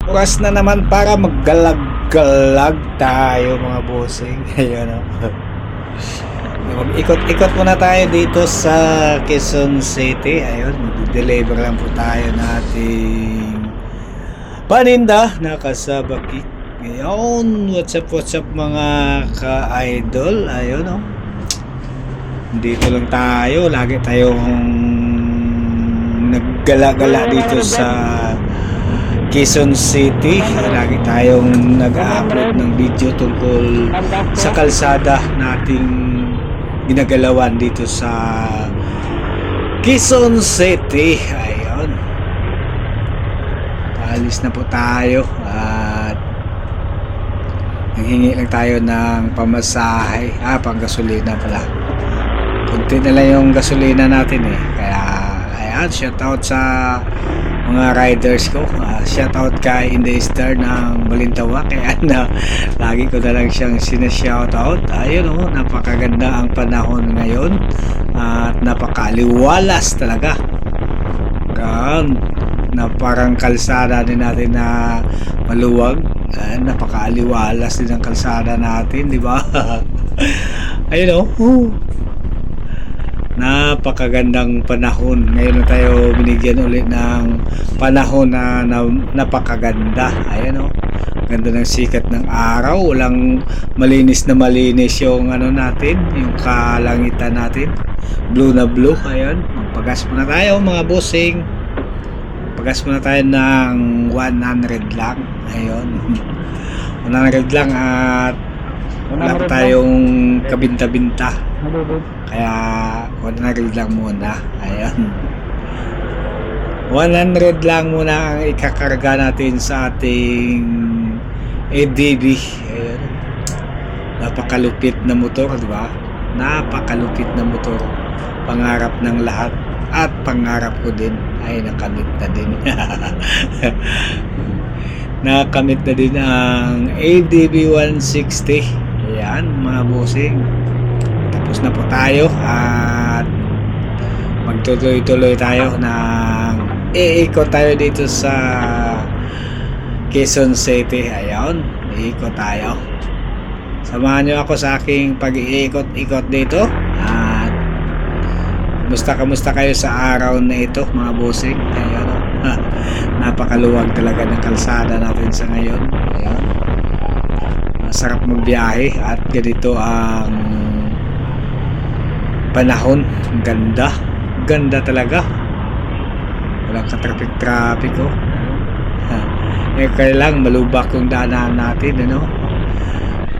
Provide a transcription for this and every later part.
Oras na naman para maggalag-galag tayo mga bossing. Ayun o. Mag-ikot-ikot muna tayo dito sa Quezon City. Ayun, mag-deliver lang po tayo nating paninda na kasabaki. Ngayon, what's up mga ka-idol. Ayun o. Dito lang tayo. Lagi tayong naggala-gala dito sa Quezon City. Lagi tayong nag-upload ng video tungkol sa kalsada nating ginagalawan dito sa Quezon City. Ayun, paalis na po tayo at nanghingi lang tayo ng pamasahe, pang gasolina pala. Kunti na lang yung gasolina natin kaya ayan, shout out sa mga riders ko. Shout out kay Inday Star ng Balintawa. Kaya lagi ko na lang siyang sinashout out. Ayun napakaganda ang panahon ngayon at napakaaliwalas talaga. Na parang kalsada din natin na maluwag. Napakaaliwalas din ang kalsada natin, di ba? Ayun napakagandang panahon. Ngayon na tayo binigyan ulit ng panahon na napakaganda. Ayan ganda ng sikat ng araw. Walang malinis na malinis yung natin, yung kalangitan natin. Blue na blue. Ayan, magpagas muna tayo mga bossing. Pagas muna tayo ng 100 lang. Ayun, 100 lang at wala pa tayong kabinta-binta. Kaya 100 lang muna. Ayan, 100 lang muna ang ikakarga natin sa ating ADB. Ayan, napakalupit na motor, di ba? Napakalupit na motor. Pangarap ng lahat at pangarap ko din ay nakamit na din. Nakamit na din ang ADB 160. Ayan mga bossing, tapos na po tayo at magtuloy-tuloy tayo ng iikot tayo dito sa Quezon City. Ayan, iikot tayo. Samahan nyo ako sa aking pag-iikot-ikot dito at kamusta kayo sa araw na ito mga bossing. Ayan napakaluwag talaga ng kalsada natin sa ngayon. Ayan, masarap magbiyahe at ganito ang panahon. Ganda talaga, walang ka-traffic kaya lang malubak yung daanan natin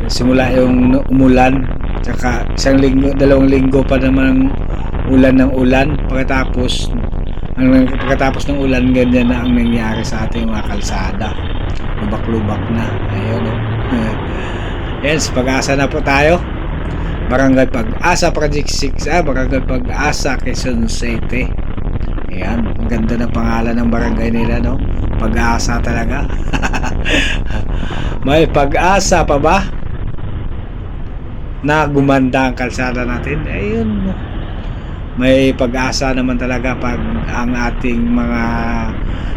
simula yung umulan, tsaka isang linggo, 2 linggo pa naman ulan ng ulan. Pagkatapos ng ulan, ganyan na ang nangyari sa ating mga kalsada, lubak-lubak na. Ayun yes, Pag-asa na po tayo. Barangay Pag-asa Project 6, Barangay Pag-asa Quezon City. Ayan, ang ganda ng pangalan ng barangay nila Pag-asa talaga. May pag-asa pa ba na gumanda ang kalsada natin? Ayun, may pag-asa naman talaga pag ang ating mga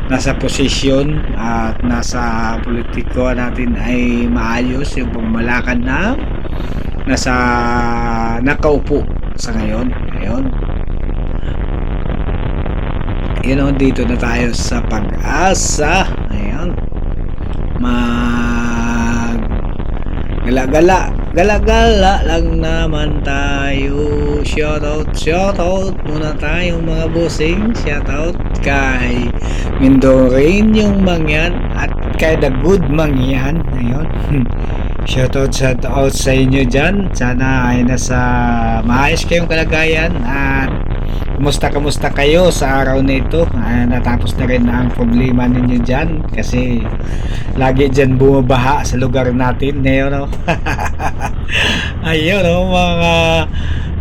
nasa posisyon at nasa politiko natin ay maayos yung pagmalakad na nasa nakaupo sa ngayon. Ayun, dito na tayo sa Pag-asa. Ayun, gala-gala lang naman tayo. Shoutout muna tayo mga bossing. Shoutout kay Mindorain yung mangyan at kay The Good mangyan. Ayun, shoutout sa inyo dyan. Sana ay nasa maayos kayong kalagayan at kamusta kayo sa araw na ito. Natapos na rin ang problema ninyo dyan kasi lagi dyan bumabaha sa lugar natin ngayon ayun mga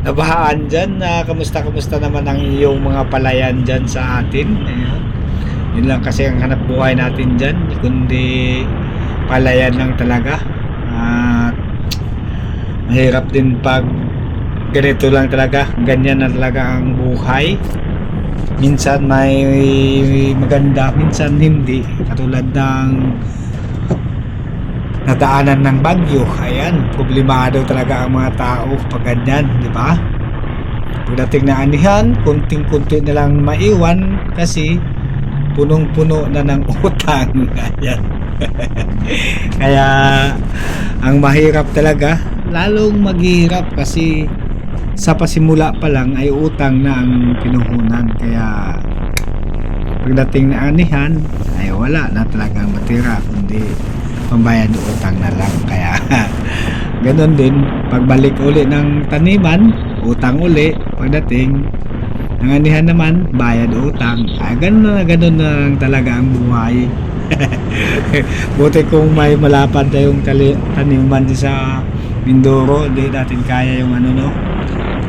nabahaan dyan. Kamusta naman ang iyong mga palayan dyan sa atin. Ayun, yun lang kasi ang hanap buhay natin dyan, kundi palayan lang talaga. At mahirap din pag ganito lang talaga, ganyan na talaga ang buhay. minsan may maganda, minsan hindi, katulad ng nadaanan ng bagyo. Ayan, problemado talaga ang mga tao pag ganyan, di ba? Pagdating na anihan, kunting-kunti na lang maiwan kasi punong-puno na ng utang. Ayan. Kaya ang mahirap talaga, lalong maghirap kasi sa pasimula pa lang ay utang na ang pinuhunan. Kaya pagdating na anihan ay wala na talagang matira kundi pambayad utang na lang. Kaya ganon din pagbalik uli ng taniman, utang uli. Pagdating ng anihan naman, bayad utang. Ganon na lang talaga ang buhay. Buti kung may malapad tayong taniman sa Mindoro, hindi natin kaya yung ano, no,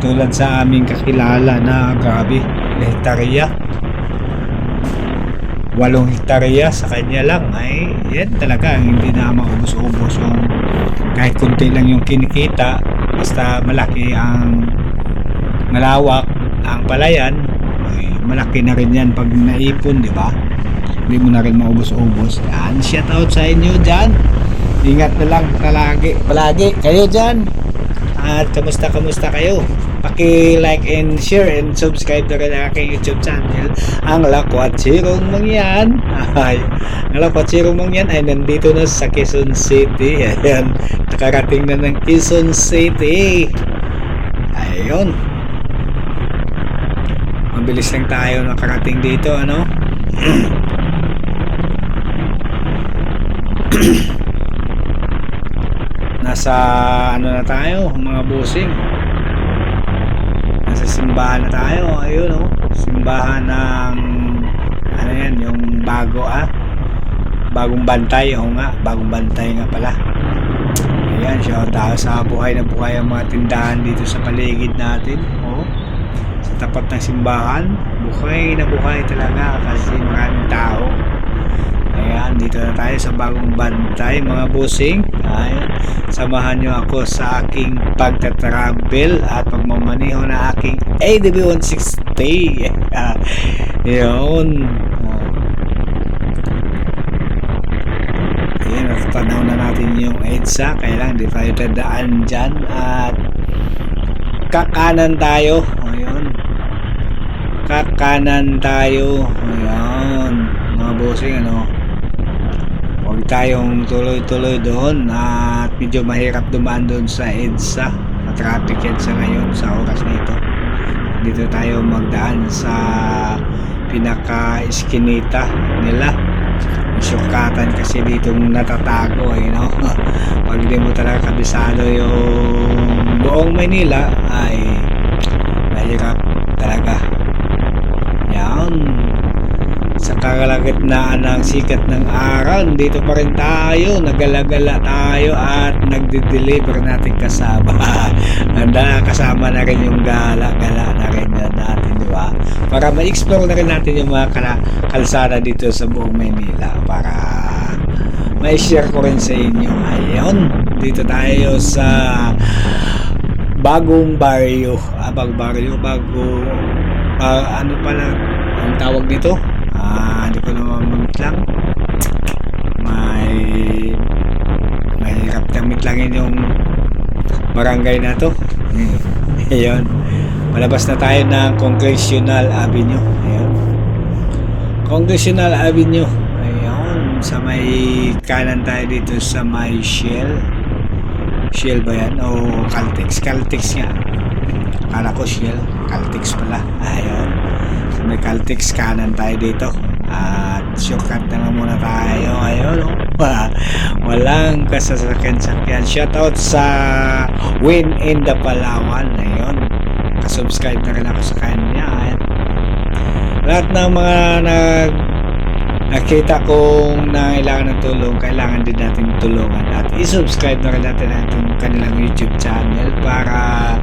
tulad sa aming kakilala na grabe, hektarya, 8 hektarya sa kanya lang. Ay yan talaga, hindi na maubos-ubos yung kahit kunti lang yung kinikita, basta malaki ang malawak ang palayan, ay malaki na rin yan pag naipon, di ba? Hindi mo na rin maubos-ubos. Yan, shout out sa inyo dyan. Ingat na lang palagi kayo dyan. At kamusta kayo? Paki-like and share and subscribe na rin ang aking YouTube channel, ang Lakwat Sirong Mangyan. Ay, ang Lakwat Sirong Mangyan ay nandito na sa Quezon City. Ayan, nakarating na ng Quezon City. Ayun, mabilis lang tayo nakarating dito, ano. Nasa ano na tayo mga bossing, nasa simbahan na tayo. Ayun, oh, simbahan ng ano yan, yung bagong bantay. Oo nga, bagong bantay nga pala. Ayan, shout out sa buhay na buhay ang mga tindahan dito sa paligid natin. Oh, sa tapat ng simbahan, buhay na buhay talaga kasi maraming tao. Ayan, dito na tayo sa bagong bantay mga bossing. Ayan, samahan nyo ako sa aking pagtatravel at pagmamaneho na aking ADB 160. Yun. Ayan, natanaw na natin yung EDSA. Kailangan di tayo dadaan dyan at kakanan tayo. Ayun, kakanan tayo. Ayan mga bossing, ano, huwag tayong tuloy-tuloy doon at medyo mahirap dumaan doon sa EDSA. Traffic yan sa ngayon sa oras na ito. Dito tayo magdaan sa pinaka-iskinita nila. Shortcutan kasi dito natatago, you know. Pag di mo talaga kabisado yung buong Manila ay mahirap talaga. Yan, sa kalagitnaan ng sikat ng araw, dito pa rin tayo, nagalagala tayo at nagde-deliver natin kasama. Handa, kasama na rin yung gala-gala na rin natin, di ba? Para ma-explore na rin natin yung mga kalsada dito sa buong Maynila para ma-share ko rin sa inyo. Ayun, dito tayo sa bagong baryo. Ano pala ang tawag nito? Hindi ko naman mamitlang. Mahirap nang mitlangin yung barangay na to. Ayun, malabas na tayo ng Congressional Avenue. Ayun, Congressional Avenue. Ayun, sa may kanan tayo dito sa may Shell ba yan? O Caltex nga. Akala ko Shell, Caltex pala. Ayun, may Caltex kanan tayo dito at shortcut na lang muna tayo. Ayun, walang kasasakyan-sakyan. Shoutout sa Win in the Palawan. Ayun, kasubscribe na rin ako sa kanya. Ayun, lahat ng mga nakita kong nangailangan ng tulong, kailangan din natin tulungan at isubscribe na rin natin ang kanilang YouTube channel para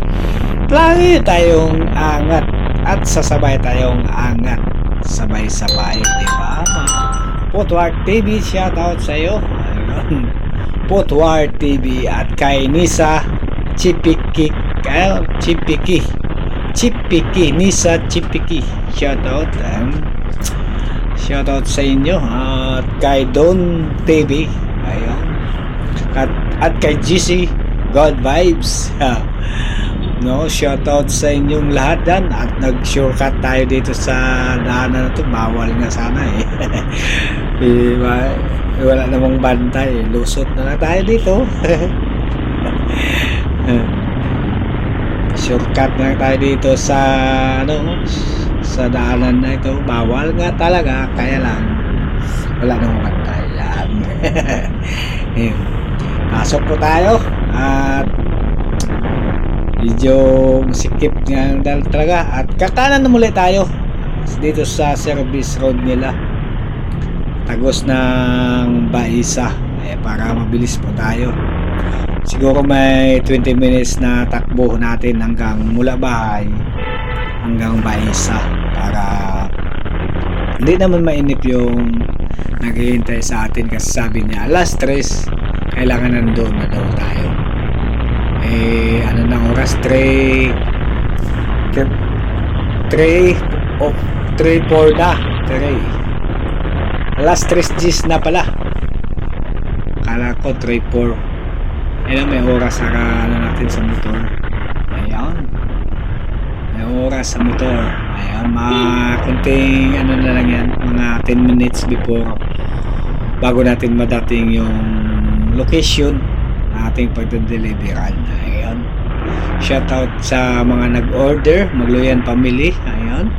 lagi tayong angat at sasabay tayong angat sabay-sabay, di ba? Potwar TV, shout out sa iyo. Ayun, Potwar TV at kay Nisa Chipiki Chipiki, Nisa Chipiki. Shoutout. Shoutout sa inyo. At kay Don TV. Ayun. At kay GC God Vibes. No, shoutout sa inyong lahat dan. At nag-shortcut tayo dito sa daanan na to. Bawal nga sana eh. Wala namang bantay. Lusot na lang tayo dito. Shortcut na tayo dito sa sa daanan na ito. Bawal nga talaga, kaya lang wala nang bantay yan. Pasok po tayo at medyo sikip nga talaga at kakanan na muli tayo dito sa service road nila, tagos ng Baisa, para mabilis po tayo. Siguro may 20 minutes na takbo natin hanggang mula bahay hanggang Baisa para hindi naman mainip yung naghihintay sa atin, kasi sabi niya alas 3 kailangan nandoon na daw tayo. Ano na oras? 3 4 na 3 alas 3 Gs na pala, kala ko 3 4. Ayun, may oras sa natin sa motor. Ayun. May oras sa motor. Ayun, mga kunting na lang yan. Mga 10 minutes before bago natin madating yung location na ating pagdadeliveran. Ayun. Shoutout sa mga nag-order, Magloyan Family. Ayun.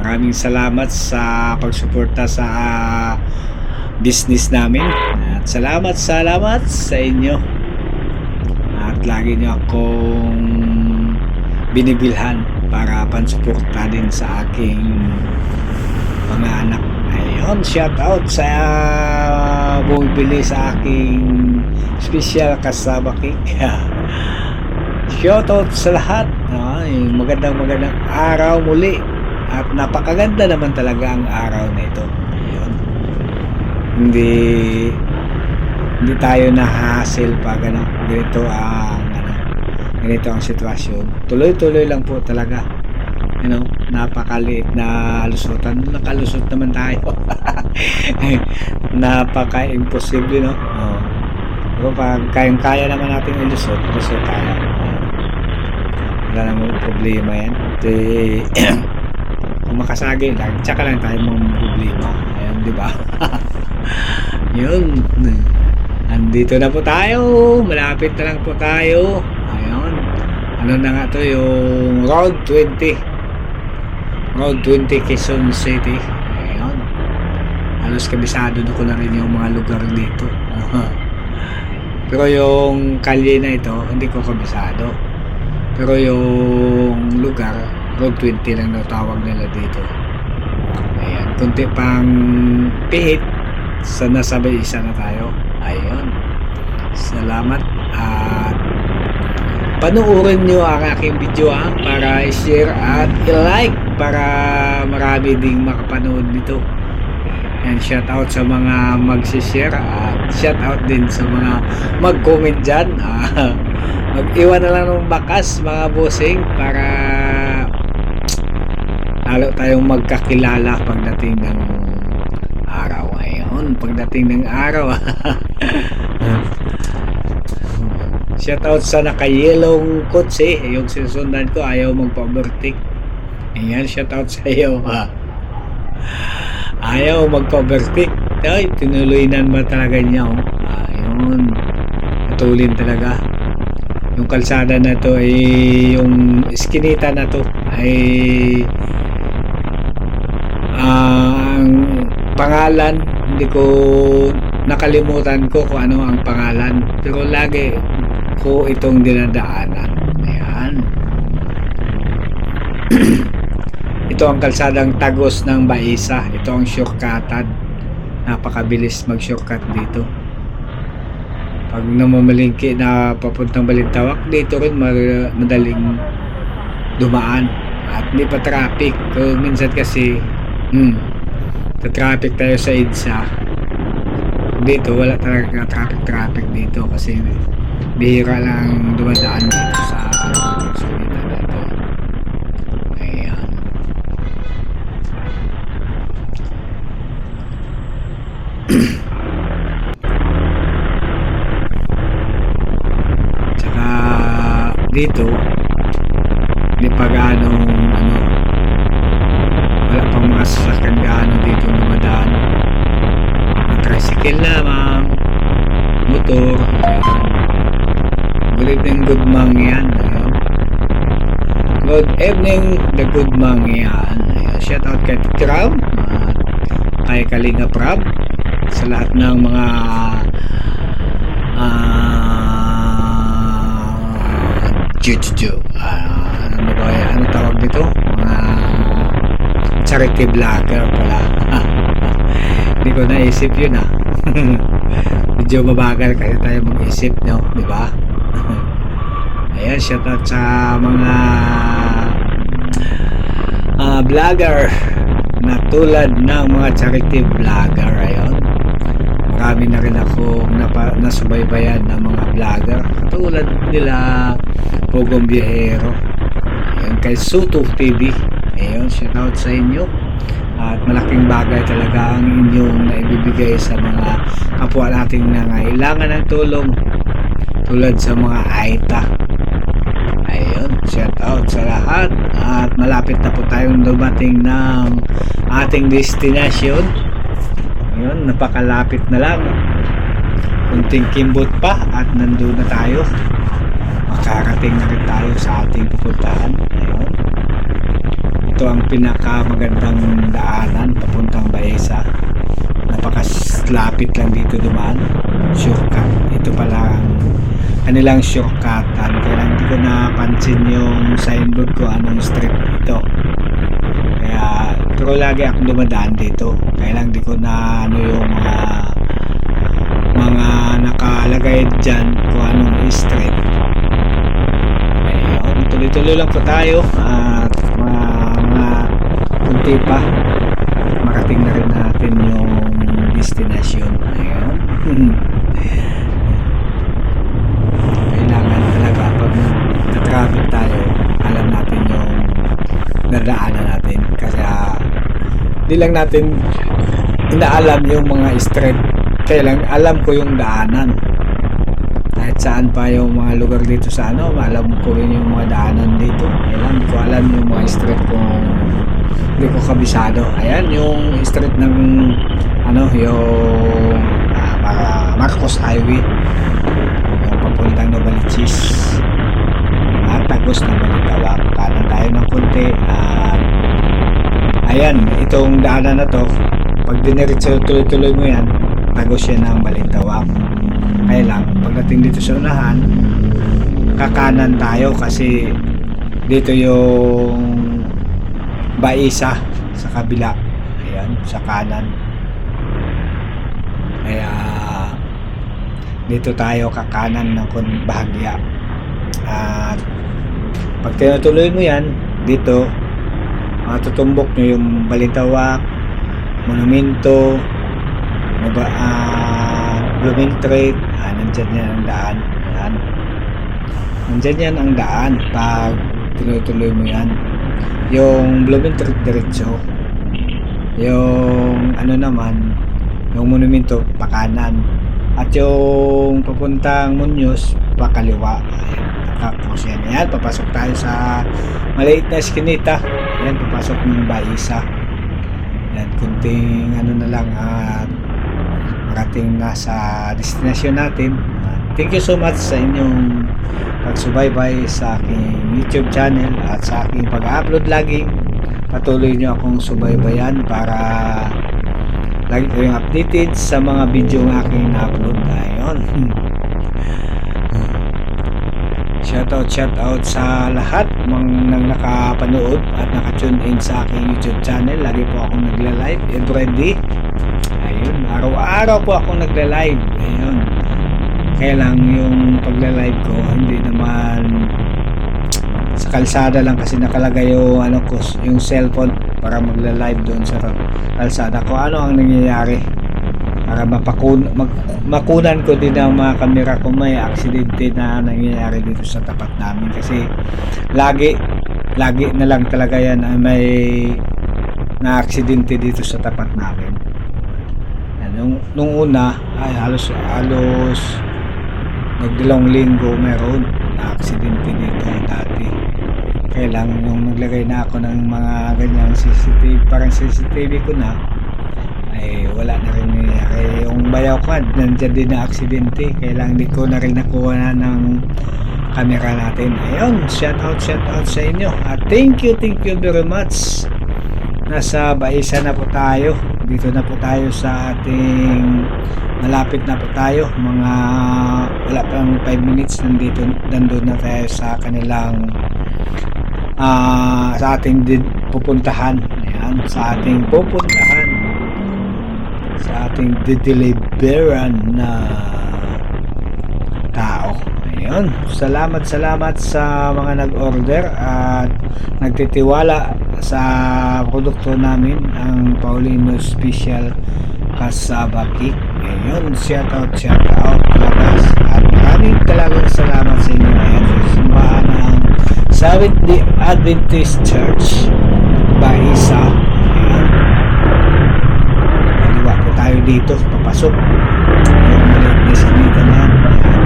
Maraming salamat sa pagsuporta sa business namin. At salamat sa inyo. At lagi niyo akong binibilhan para pansuporta din sa aking mga anak. Ayun, shout out sa bumibili sa aking special kasaba cake. Shout out sa lahat. Magandang araw muli. At napakaganda naman talaga ang araw na ito. Ayun. Hindi tayo na-hassle pag ganito ang sitwasyon. Tuloy-tuloy lang po talaga. Napakaliit na lusutan. Nakalusot naman tayo. Napaka-imposible, no? Pero pag kaya naman natin ilusot tayo. Wala namang problema yan. Kung makasagi lang, tsaka lang tayo mong problema. Ayun, di ba? Yun. Andito na po tayo. Malapit na lang po tayo. Ayun. Ano na nga to, yung Road 20. Road 20 Quezon City. Ayun. Halos kabisado na ko na rin yung mga lugar dito. Pero yung kalye na ito, hindi ko kabisado. Pero yung lugar, Road 20 lang na tawag nila dito. Ayan. Kunti pang pihit sa nasa Baisa na tayo. Ayun. Salamat at panuorin nyo ang aking video para i-share at i-like para marami ding makapanood nito. And shout out sa mga mag-share at shout out din sa mga mag-comment dyan. Mag-iwan na lang ng bakas mga bossing para lalo tayong magkakilala pagdating ng araw. Ayun, pagdating ng araw. Shoutout sa naka-yellow kotse, yung sinusundan ko ayaw magpa-overtake. Ayan, shoutout sa iyo. Ayaw magpa-overtake. Ay, tinuloy na ba talaga niya? Ayun, patulin talaga. Yung kalsada na to ay yung iskinita na to ay ang pangalan hindi ko nakalimutan ko kung ano ang pangalan, pero lagi ko itong dinadaanan. Ayan. Ito ang kalsadang tagos ng Baisa. Ito ang shortcutan. Napakabilis mag-shortcut dito. Pag namamalingki na papuntang Balintawak, dito rin madaling dumaan at hindi pa traffic. So, minsan kasi traffic tayo sa EDSA. Dito wala talaga traffic dito kasi bihira lang dumadaan dito sa salita na ito. dito hindi pa ganong ano, wala pang mga sasakyan gaano dito dumadaan. Mga tricycle lamang, motor. Ayan. Good morning, good yan. Ayan. Good evening, the good morning yan. Ayan. Shout out kay Tikram at kay Kalinga Prab sa lahat ng mga juju. Ano ba yan? Ano tawag dito? Mga charity vlogger pala. Hindi ko naisip yun Medyo mabagal kasi tayo mag-isip, no? Di ba? Ayan, shout out sa mga vlogger na tulad ng mga charity vlogger. Ayun, marami na rin ako nasubaybayan ng mga vlogger tulad nila Pogong Biyahero. Ayun, kay Suto TV. Ayun, shout out sa inyo. At malaking bagay talaga ang inyong naibibigay sa mga kapwa nating nangailangan ng tulong tulad sa mga AITA. Ayun, shout out sa lahat. At malapit na po tayong dumating ng ating destination. Ayun, napakalapit na lang. Kunting kimbot pa at nandun na tayo. Makarating na rin tayo sa ating pupuntahan. Ayun, ito ang pinakamagandang daanan papuntang Baeza. Napakaslapit lang dito dumaan. Shortcut. Ito pala ang kanilang shortcutan. Kaya hindi ko napansin yung signboard ko anong street ito. Kaya pero lagi akong dumadaan dito. Kaya lang di ko na ano yung mga nakalagay dyan kung anong street. Ayun, tuloy-tuloy lang po tayo at mga kunti pa marating na rin natin yung destination. Ayun. Kailangan talaga pag na-traffic tayo, alam natin yung nadaanan natin kasi di lang natin inaalam yung mga street, kaya lang alam ko yung daanan kahit saan pa yung mga lugar dito sa ano, alam ko rin yung mga daanan dito, kaya lang di ko alam yung mga street kung hindi ko kabisado. Ayan yung street ng ano, yung Marcos Highway, yung papuntang Novaliches at tagos ng Balintawak. Kanan tayo ng konti at ayan, itong daanan na to pag diniretso tuloy-tuloy mo yan, tagos yan ng Balintawak. Kaya lang pagdating dito sa unahan, kakanan tayo kasi dito yung Baeza sa kabila. Ayan, sa kanan. Kaya dito tayo kakanan ng bahagya. At pag tinutuloy mo yan dito, matutumbok nyo yung Balintawak, Monumento, Blumentritt. Nandyan yan ang daan. Ayan. Nandyan yan ang daan pag tinutuloy mo yan. Yung Blumentritt diretso, yung ano naman, yung Monumento pakanan, at yung papuntang Muñoz pakaliwa. Tapos yan, yan, papasok tayo sa maliit na eskinita. Yan, papasok ng Baeza. Yan, kunting ano na lang at marating na sa destination natin. Thank you so much sa inyong pagsubaybay sa aking YouTube channel at sa aking pag-upload lagi. Patuloy nyo akong subaybayan para lagi kayong updated sa mga video ng aking na-upload. Ayun. Shout out sa lahat nang nakapanood at naka-tune in sa aking YouTube channel. Lagi po akong nagla-live every day. Ayun, araw-araw po akong nagla-live. Ayun. Kaya lang yung pagla-live ko hindi naman sa kalsada lang kasi nakalagay yung ano ko, yung cellphone para magla-live doon sa kalsada ko. Ano ang nangyayari? Para makunan ko din ang mga kamera kung may aksidente na nangyayari dito sa tapat namin kasi lagi na lang talaga yan ay may na aksidente dito sa tapat namin. Nung una ay halos nagdalawang linggo meron na aksidente dito dati. Kaya lang nung naglagay na ako ng mga ganyang CCTV, parang CCTV ko na, ay wala na rin nangyayari. Yung bayaw ko nandiyan din na aksidente, kaya lang hindi ko na rin nakuha na ng camera natin. Ayun, shout out sa inyo at thank you very much. Nasa Baisa na po tayo, dito na po tayo sa ating, malapit na po tayo, mga wala pang 5 minutes nandun na tayo sa kanilang sa ating pupuntahan. Ayan, sa ating pupuntahan, sa ating dideliveran na tao. Ayun, salamat sa mga nag-order at nagtitiwala sa produkto namin, ang Paulino Special Cassava Cake. Ayun, shout out talaga, at talagang salamat sa inyo. Ayan, simbahan ng Seventh-day Adventist Church Baisa. Ayan, kaliwa po tayo dito, papasok yung maliit na sinita na yan.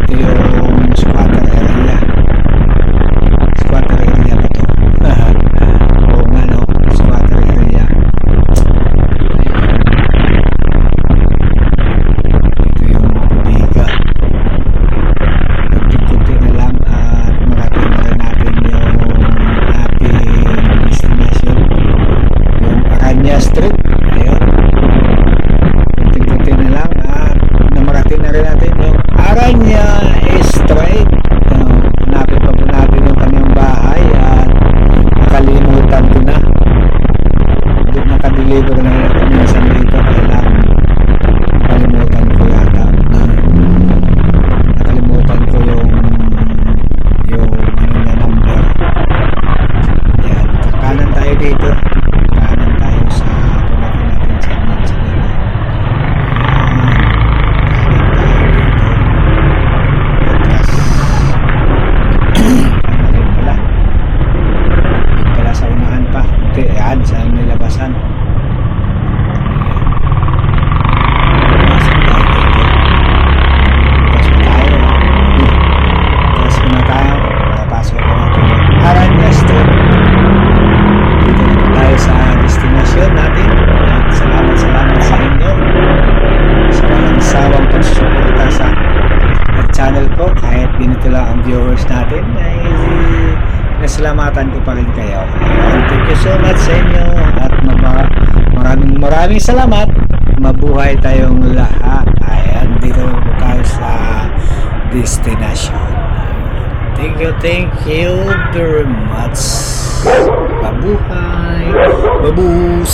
Ito yung squatter area ba to? Oo nga, no? Squatter area. Ito yung bodega. Kunti-kunti na lang at marating na rin natin yung ating destination, yung Aranya Street. Ayun, kunti-kunti na lang at namarating na rin natin yung Aranya Street. Hanapin pa po natin yung kanyang bahay at nakalimutan ko na. Nakadeliver na kami minsan dito, kaya lang nakalimutan ko yata. Nakalimutan ko yung ano niya, number. Ayan, kanan tayo dito. Kanan tayo sa pagdating natin sa Manzanilla. Ayan, sa nilabasan. Pasok na tayo. Pasok na natin yung Aranya Street. Dito na po tayo sa destination natin. At salamat sa inyo sa walang sawang pagsusuporta sa channel ko. Kahit ganito lang ang viewers natin, ay nasalamatan ko pa rin kayo. Thank you so much sa inyo at maraming salamat. Mabuhay tayong lahat. Ayan, dito po tayo sa destination. Thank you very much. Mabuhay. Babus.